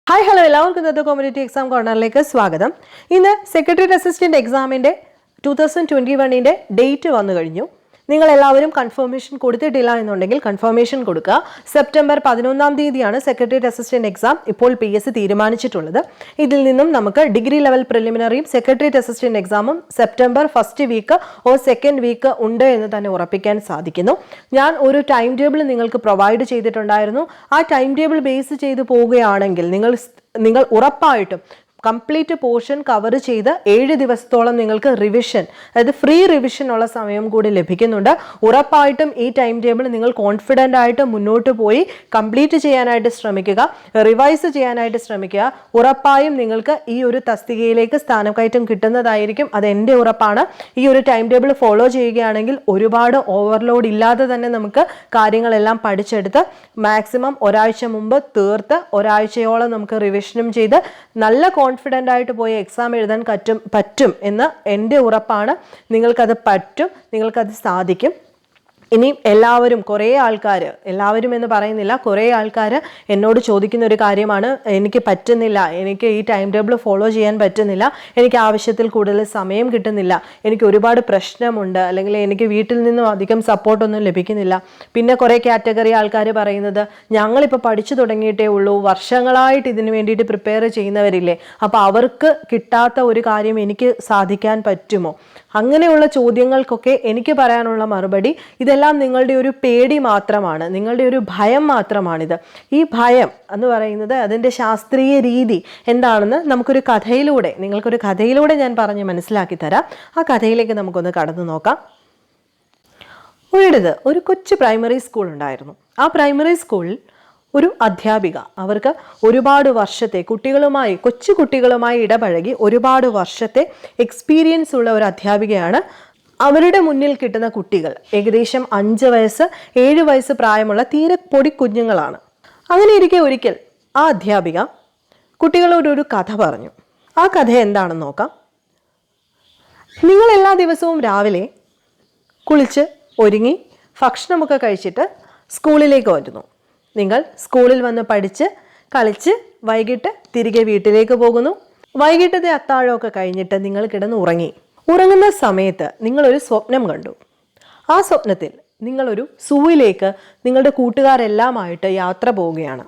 Hi hello എല്ലാവർക്കും ഇന്നത്തെ competitive exam കോർണറിലേക്ക് സ്വാഗതം. ഇന്ന് സെക്രട്ടേറിയറ്റ് അസിസ്റ്റന്റ് എക്സാമിൻ്റെ 2021 ഡേറ്റ് വന്നു കഴിഞ്ഞു. നിങ്ങളെല്ലാവരും കൺഫർമേഷൻ കൊടുത്തിട്ടില്ല എന്നുണ്ടെങ്കിൽ കൺഫർമേഷൻ കൊടുക്കുക. സെപ്റ്റംബർ 11 സെക്രട്ടേറിയറ്റ് അസിസ്റ്റന്റ് എക്സാം ഇപ്പോൾ PSC തീരുമാനിച്ചിട്ടുള്ളത്. ഇതിൽ നിന്നും നമുക്ക് ഡിഗ്രി ലെവൽ പ്രിലിമിനറിയും സെക്രട്ടേറിയറ്റ് അസിസ്റ്റന്റ് എക്സാമും September first week or second week ഉണ്ട് എന്ന് തന്നെ ഉറപ്പിക്കാൻ സാധിക്കുന്നു. ഞാൻ ഒരു ടൈം ടേബിൾ നിങ്ങൾക്ക് പ്രൊവൈഡ് ചെയ്തിട്ടുണ്ടായിരുന്നു. ആ ടൈം ടേബിൾ ബേസ് ചെയ്ത് പോവുകയാണെങ്കിൽ നിങ്ങൾ ഉറപ്പായിട്ടും കംപ്ലീറ്റ് പോർഷൻ കവർ ചെയ്ത് 7 ദിവസത്തോളം നിങ്ങൾക്ക് റിവിഷൻ, അതായത് ഫ്രീ റിവിഷൻ ഉള്ള സമയം കൂടി ലഭിക്കുന്നുണ്ട്. ഉറപ്പായിട്ടും ഈ ടൈം ടേബിൾ നിങ്ങൾ കോൺഫിഡൻ്റ് ആയിട്ട് മുന്നോട്ട് പോയി കംപ്ലീറ്റ് ചെയ്യാനായിട്ട് ശ്രമിക്കുക, റിവൈസ് ചെയ്യാനായിട്ട് ശ്രമിക്കുക. ഉറപ്പായും നിങ്ങൾക്ക് ഈ ഒരു തസ്തികയിലേക്ക് സ്ഥാനക്കയറ്റം കിട്ടുന്നതായിരിക്കും. അത് എൻ്റെ ഉറപ്പാണ്. ഈ ഒരു ടൈം ടേബിൾ ഫോളോ ചെയ്യുകയാണെങ്കിൽ ഒരുപാട് ഓവർലോഡ് ഇല്ലാതെ തന്നെ നമുക്ക് കാര്യങ്ങളെല്ലാം പഠിച്ചെടുത്ത് മാക്സിമം ഒരാഴ്ച മുമ്പ് തീർത്ത് ഒരാഴ്ചയോളം നമുക്ക് റിവിഷനും ചെയ്ത് നല്ല കോൺഫിഡൻ്റ് ആയിട്ട് പോയി എക്സാം എഴുതാൻ പറ്റും എന്ന് എൻ്റെ ഉറപ്പാണ്. നിങ്ങൾക്കത് പറ്റും, നിങ്ങൾക്കത് സാധിക്കും. ഇനി എല്ലാവരും, കുറേ ആൾക്കാർ, എല്ലാവരും എന്ന് പറയുന്നില്ല, കുറേ ആൾക്കാർ എന്നോട് ചോദിക്കുന്ന ഒരു കാര്യമാണ്, എനിക്ക് പറ്റുന്നില്ല, എനിക്ക് ഈ ടൈം ടേബിൾ ഫോളോ ചെയ്യാൻ പറ്റുന്നില്ല, എനിക്ക് ആവശ്യത്തിൽ കൂടുതൽ സമയം കിട്ടുന്നില്ല, എനിക്ക് ഒരുപാട് പ്രശ്നമുണ്ട്, അല്ലെങ്കിൽ എനിക്ക് വീട്ടിൽ നിന്നും അധികം സപ്പോർട്ടൊന്നും ലഭിക്കുന്നില്ല. പിന്നെ കുറേ കാറ്റഗറി ആൾക്കാർ പറയുന്നത്, ഞങ്ങളിപ്പോൾ പഠിച്ചു തുടങ്ങിയിട്ടേ ഉള്ളൂ, വർഷങ്ങളായിട്ട് ഇതിന് വേണ്ടിയിട്ട് പ്രിപ്പയർ ചെയ്യുന്നവരില്ലേ, അപ്പോൾ അവർക്ക് കിട്ടാത്ത ഒരു കാര്യം എനിക്ക് സാധിക്കാൻ പറ്റുമോ? അങ്ങനെയുള്ള ചോദ്യങ്ങൾക്കൊക്കെ എനിക്ക് പറയാനുള്ള മറുപടി, ഇതെല്ലാം നിങ്ങളുടെ ഒരു പേടി മാത്രമാണ്, നിങ്ങളുടെ ഒരു ഭയം മാത്രമാണിത്. ഈ ഭയം എന്ന് പറയുന്നത് അതിൻ്റെ ശാസ്ത്രീയ രീതി എന്താണെന്ന് നിങ്ങൾക്കൊരു കഥയിലൂടെ ഞാൻ പറഞ്ഞ് മനസ്സിലാക്കി തരാം. ആ കഥയിലേക്ക് നമുക്കൊന്ന് കടന്നു നോക്കാം. ഒരു കൊച്ചു പ്രൈമറി സ്കൂൾ ഉണ്ടായിരുന്നു. ആ പ്രൈമറി സ്കൂളിൽ ഒരു അധ്യാപിക, അവർക്ക് ഒരുപാട് വർഷത്തെ കൊച്ചു കുട്ടികളുമായി ഇടപഴകി ഒരുപാട് വർഷത്തെ എക്സ്പീരിയൻസ് ഉള്ള ഒരു അധ്യാപികയാണ്. അവരുടെ മുന്നിൽ കിട്ടുന്ന കുട്ടികൾ ഏകദേശം 5 വയസ്സ് 7 വയസ്സ് പ്രായമുള്ള തീരെ പൊടി കുഞ്ഞുങ്ങളാണ്. അങ്ങനെ ഇരിക്കെ ഒരിക്കൽ ആ അധ്യാപിക കുട്ടികളോട് ഒരു കഥ പറഞ്ഞു. ആ കഥ എന്താണെന്ന് നോക്കാം. നിങ്ങൾ എല്ലാ ദിവസവും രാവിലെ കുളിച്ച് ഒരുങ്ങി ഭക്ഷണമൊക്കെ കഴിച്ചിട്ട് സ്കൂളിലേക്ക് വരുന്നു. നിങ്ങൾ സ്കൂളിൽ വന്ന് പഠിച്ച് കളിച്ച് വൈകിട്ട് തിരികെ വീട്ടിലേക്ക് പോകുന്നു. വൈകിട്ടത്തെ അത്താഴമൊക്കെ കഴിഞ്ഞിട്ട് നിങ്ങൾ കിടന്ന് ഉറങ്ങുന്ന സമയത്ത് നിങ്ങളൊരു സ്വപ്നം കണ്ടു. ആ സ്വപ്നത്തിൽ നിങ്ങളൊരു സൂവിലേക്ക് നിങ്ങളുടെ കൂട്ടുകാരെല്ലാമായിട്ട് യാത്ര പോവുകയാണ്.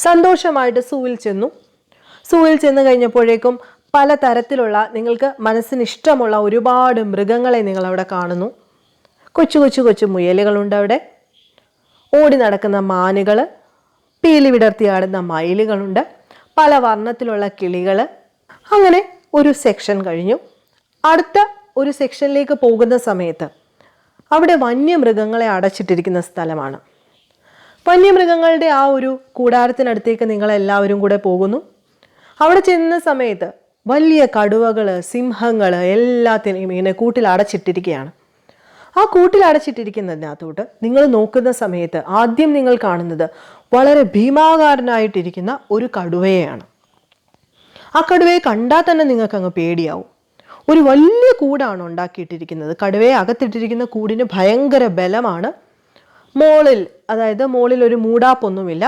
സന്തോഷമായിട്ട് സൂവിൽ ചെന്ന് കഴിഞ്ഞപ്പോഴേക്കും പല തരത്തിലുള്ള നിങ്ങൾക്ക് മനസ്സിന് ഇഷ്ടമുള്ള ഒരുപാട് മൃഗങ്ങളെ നിങ്ങളവിടെ കാണുന്നു. കൊച്ചു മുയലുകളുണ്ട് അവിടെ, ഓടി നടക്കുന്ന മാനുകൾ, പീലി വിടർത്തിയാടുന്ന മയിലുകളുണ്ട്, പല വർണ്ണത്തിലുള്ള കിളികൾ. അങ്ങനെ ഒരു സെക്ഷൻ കഴിഞ്ഞു. അടുത്ത ഒരു സെക്ഷനിലേക്ക് പോകുന്ന സമയത്ത് അവിടെ വന്യമൃഗങ്ങളെ അടച്ചിട്ടിരിക്കുന്ന സ്ഥലമാണ്. വന്യമൃഗങ്ങളുടെ ആ ഒരു കൂടാരത്തിനടുത്തേക്ക് നിങ്ങളെല്ലാവരും കൂടെ പോകുന്നു. അവിടെ ചെന്ന സമയത്ത് വലിയ കടുവകൾ, സിംഹങ്ങൾ എല്ലാത്തിനെയും ഇങ്ങനെ കൂട്ടിൽ അടച്ചിട്ടിരിക്കുകയാണ്. ആ കൂട്ടിൽ അടച്ചിട്ടിരിക്കുന്നതിനകത്തോട്ട് നിങ്ങൾ നോക്കുന്ന സമയത്ത് ആദ്യം നിങ്ങൾ കാണുന്നത് വളരെ ഭീമാകാരനായിട്ടിരിക്കുന്ന ഒരു കടുവയെയാണ്. ആ കടുവയെ കണ്ടാൽ തന്നെ നിങ്ങൾക്ക് അങ്ങ് പേടിയാവും. ഒരു വലിയ കൂടാണ് ഉണ്ടാക്കിയിട്ടിരിക്കുന്നത്. കടുവയെ അകത്തിട്ടിരിക്കുന്ന കൂടിന് ഭയങ്കര ബലമാണ്. മോളിൽ ഒരു മൂടാപ്പൊന്നുമില്ല.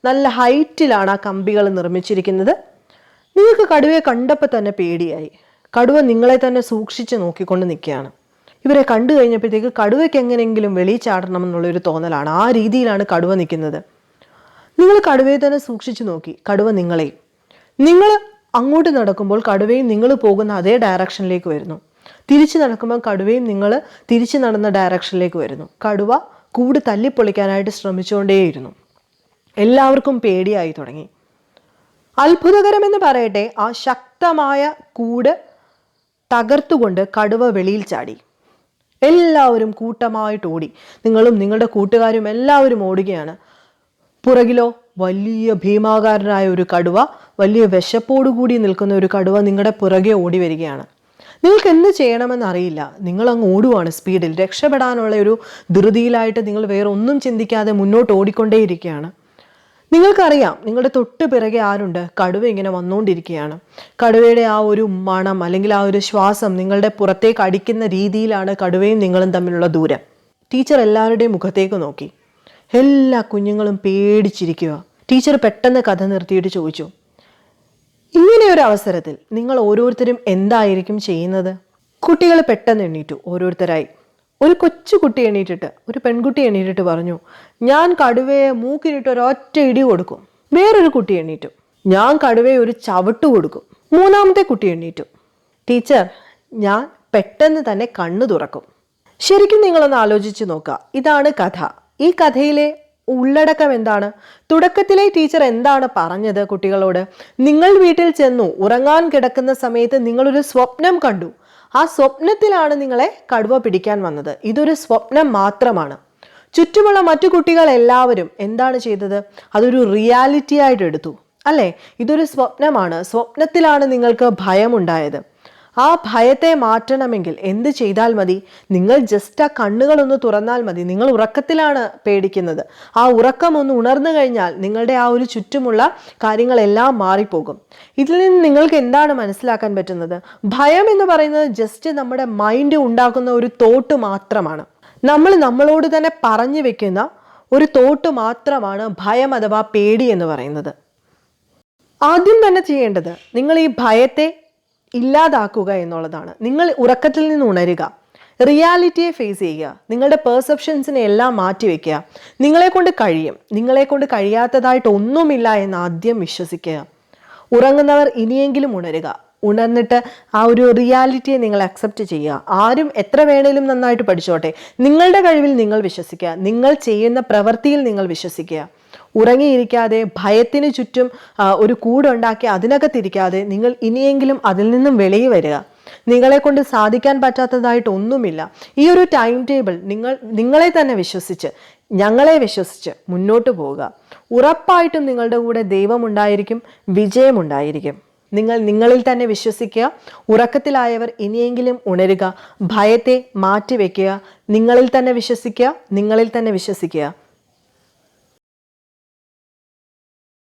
നല്ല ഹൈറ്റിലാണ് ആ കമ്പികൾ നിർമ്മിച്ചിരിക്കുന്നത്. നിങ്ങൾക്ക് കടുവയെ കണ്ടപ്പോൾ തന്നെ പേടിയായി. കടുവ നിങ്ങളെ തന്നെ സൂക്ഷിച്ച് നോക്കിക്കൊണ്ട് നിൽക്കുകയാണ്. ഇവരെ കണ്ടു കഴിഞ്ഞപ്പോഴത്തേക്ക് കടുവയ്ക്ക് എങ്ങനെയെങ്കിലും വെളിയിൽ ചാടണം എന്നുള്ളൊരു തോന്നലാണ്. ആ രീതിയിലാണ് കടുവ നിൽക്കുന്നത്. നിങ്ങൾ കടുവയെ തന്നെ സൂക്ഷിച്ചു നോക്കി. കടുവ നിങ്ങൾ അങ്ങോട്ട് നടക്കുമ്പോൾ കടുവയും നിങ്ങൾ പോകുന്ന അതേ ഡയറക്ഷനിലേക്ക് വരുന്നു. തിരിച്ചു നടക്കുമ്പോൾ കടുവയും നിങ്ങൾ തിരിച്ചു നടന്ന ഡയറക്ഷനിലേക്ക് വരുന്നു. കടുവ കൂട് തല്ലിപ്പൊളിക്കാനായിട്ട് ശ്രമിച്ചുകൊണ്ടേയിരുന്നു. എല്ലാവർക്കും പേടിയായി തുടങ്ങി. അത്ഭുതകരമെന്ന് പറയട്ടെ, ആ ശക്തമായ കൂട് തകർത്തുകൊണ്ട് കടുവ വെളിയിൽ ചാടി. എല്ലാവരും കൂട്ടമായിട്ട് ഓടി. നിങ്ങളും നിങ്ങളുടെ കൂട്ടുകാരും എല്ലാവരും ഓടുകയാണ്. പുറകിലോ വലിയ ഭീമാകാരനായ ഒരു കടുവ, വലിയ വിശപ്പോടുകൂടി നിൽക്കുന്ന ഒരു കടുവ നിങ്ങളുടെ പുറകെ ഓടി വരികയാണ്. നിങ്ങൾക്ക് എന്ത് ചെയ്യണമെന്നറിയില്ല. നിങ്ങൾ അങ്ങ് ഓടുവാണ് സ്പീഡിൽ. രക്ഷപ്പെടാനുള്ള ഒരു ധൃതിയിലായിട്ട് നിങ്ങൾ വേറെ ഒന്നും ചിന്തിക്കാതെ മുന്നോട്ട് ഓടിക്കൊണ്ടേയിരിക്കുകയാണ്. നിങ്ങൾക്കറിയാം നിങ്ങളുടെ തൊട്ട് പിറകെ ആരുണ്ട്? കടുവ ഇങ്ങനെ വന്നുകൊണ്ടിരിക്കുകയാണ്. കടുവയുടെ ആ ഒരു മണം അല്ലെങ്കിൽ ആ ഒരു ശ്വാസം നിങ്ങളുടെ പുറത്തേക്ക് അടിക്കുന്ന രീതിയിലാണ് കടുവയും നിങ്ങളും തമ്മിലുള്ള ദൂരം. ടീച്ചർ എല്ലാവരുടെയും മുഖത്തേക്ക് നോക്കി. എല്ലാ കുഞ്ഞുങ്ങളും പേടിച്ചിരിക്കുക. ടീച്ചർ പെട്ടെന്ന് കഥ നിർത്തിയിട്ട് ചോദിച്ചു, ഇങ്ങനെയൊരു അവസരത്തിൽ നിങ്ങൾ ഓരോരുത്തരും എന്തായിരിക്കും ചെയ്യുന്നത്? കുട്ടികൾ പെട്ടെന്ന് എണീറ്റു, ഓരോരുത്തരായി. ഒരു കൊച്ചുകുട്ടി എണീറ്റിട്ട്, ഒരു പെൺകുട്ടി എണീറ്റിട്ട് പറഞ്ഞു, ഞാൻ കടുവയെ മൂക്കിനിട്ട് ഒരൊറ്റ ഇടി കൊടുക്കും. വേറൊരു കുട്ടി എണീറ്റു, ഞാൻ കടുവയെ ഒരു ചവിട്ട് കൊടുക്കും. മൂന്നാമത്തെ കുട്ടി എണീറ്റു, ടീച്ചർ ഞാൻ പെട്ടെന്ന് തന്നെ കണ്ണു തുറക്കും. ശരിക്കും നിങ്ങളൊന്ന് ആലോചിച്ച് നോക്കുക. ഇതാണ് കഥ. ഈ കഥയിലെ ഉള്ളടക്കം എന്താണ്? തുടക്കത്തിലെ ടീച്ചർ എന്താണ് പറഞ്ഞത് കുട്ടികളോട്? നിങ്ങൾ വീട്ടിൽ ചെന്നു, ഉറങ്ങാൻ കിടക്കുന്ന സമയത്ത് നിങ്ങളൊരു സ്വപ്നം കണ്ടു. ആ സ്വപ്നത്തിലാണ് നിങ്ങളെ കടുവ പിടിക്കാൻ വന്നത്. ഇതൊരു സ്വപ്നം മാത്രമാണ്. ചുറ്റുമുള്ള മറ്റു കുട്ടികൾ എല്ലാവരും എന്താണ് ചെയ്തത്? അതൊരു റിയാലിറ്റി ആയിട്ട് എടുത്തു, അല്ലേ? ഇതൊരു സ്വപ്നമാണ്. സ്വപ്നത്തിലാണ് നിങ്ങൾക്ക് ഭയമുണ്ടായത്. ആ ഭയത്തെ മാറ്റണമെങ്കിൽ എന്ത് ചെയ്താൽ മതി? നിങ്ങൾ ജസ്റ്റ് ആ കണ്ണുകളൊന്ന് തുറന്നാൽ മതി. നിങ്ങൾ ഉറക്കത്തിലാണ് പേടിക്കുന്നത്. ആ ഉറക്കം ഒന്ന് ഉണർന്നു കഴിഞ്ഞാൽ നിങ്ങളുടെ ആ ഒരു ചുറ്റുമുള്ള കാര്യങ്ങളെല്ലാം മാറിപ്പോകും. ഇതിൽ നിന്ന് നിങ്ങൾക്ക് എന്താണ് മനസ്സിലാക്കാൻ പറ്റുന്നത്? ഭയം എന്ന് പറയുന്നത് ജസ്റ്റ് നമ്മുടെ മൈൻഡ് ഉണ്ടാക്കുന്ന ഒരു തോട്ട് മാത്രമാണ്. നമ്മൾ നമ്മളോട് തന്നെ പറഞ്ഞു വെക്കുന്ന ഒരു തോട്ട് മാത്രമാണ് ഭയം അഥവാ പേടി എന്ന് പറയുന്നത്. ആദ്യം തന്നെ ചെയ്യേണ്ടത് നിങ്ങൾ ഈ ഭയത്തെ ഇല്ലാതാക്കുക എന്നുള്ളതാണ്. നിങ്ങൾ ഉറക്കത്തിൽ നിന്ന് ഉണരുക, റിയാലിറ്റിയെ ഫേസ് ചെയ്യുക, നിങ്ങളുടെ പെർസെപ്ഷൻസിനെ എല്ലാം മാറ്റിവെക്കുക. നിങ്ങളെ കൊണ്ട് കഴിയും, നിങ്ങളെ കൊണ്ട് കഴിയാത്തതായിട്ട് ഒന്നുമില്ല എന്ന് ആദ്യം വിശ്വസിക്കുക. ഉറങ്ങുന്നവർ ഇനിയെങ്കിലും ഉണരുക. ഉണർന്നിട്ട് ആ ഒരു റിയാലിറ്റിയെ നിങ്ങൾ അക്സെപ്റ്റ് ചെയ്യുക. ആരും എത്ര വേണേലും നന്നായിട്ട് പഠിച്ചോട്ടെ, നിങ്ങളുടെ കഴിവിൽ നിങ്ങൾ വിശ്വസിക്കുക, നിങ്ങൾ ചെയ്യുന്ന പ്രവൃത്തിയിൽ നിങ്ങൾ വിശ്വസിക്കുക. ഉറങ്ങിയിരിക്കാതെ ഭയത്തിന് ചുറ്റും ഒരു കൂടുണ്ടാക്കി അതിനകത്തിരിക്കാതെ നിങ്ങൾ ഇനിയെങ്കിലും അതിൽ നിന്നും വെളിയിൽ വരിക. നിങ്ങളെ കൊണ്ട് സാധിക്കാൻ പറ്റാത്തതായിട്ട് ഒന്നുമില്ല. ഈ ഒരു ടൈം ടേബിൾ നിങ്ങളെ തന്നെ വിശ്വസിച്ച്, ഞങ്ങളെ വിശ്വസിച്ച് മുന്നോട്ട് പോവുക. ഉറപ്പായിട്ടും നിങ്ങളുടെ കൂടെ ദൈവമുണ്ടായിരിക്കും, വിജയമുണ്ടായിരിക്കും. നിങ്ങളിൽ തന്നെ വിശ്വസിക്കുക. ഉറക്കത്തിലായവർ ഇനിയെങ്കിലും ഉണരുക, ഭയത്തെ മാറ്റിവെക്കുക, നിങ്ങളിൽ തന്നെ വിശ്വസിക്കുക, നിങ്ങളിൽ തന്നെ വിശ്വസിക്കുക.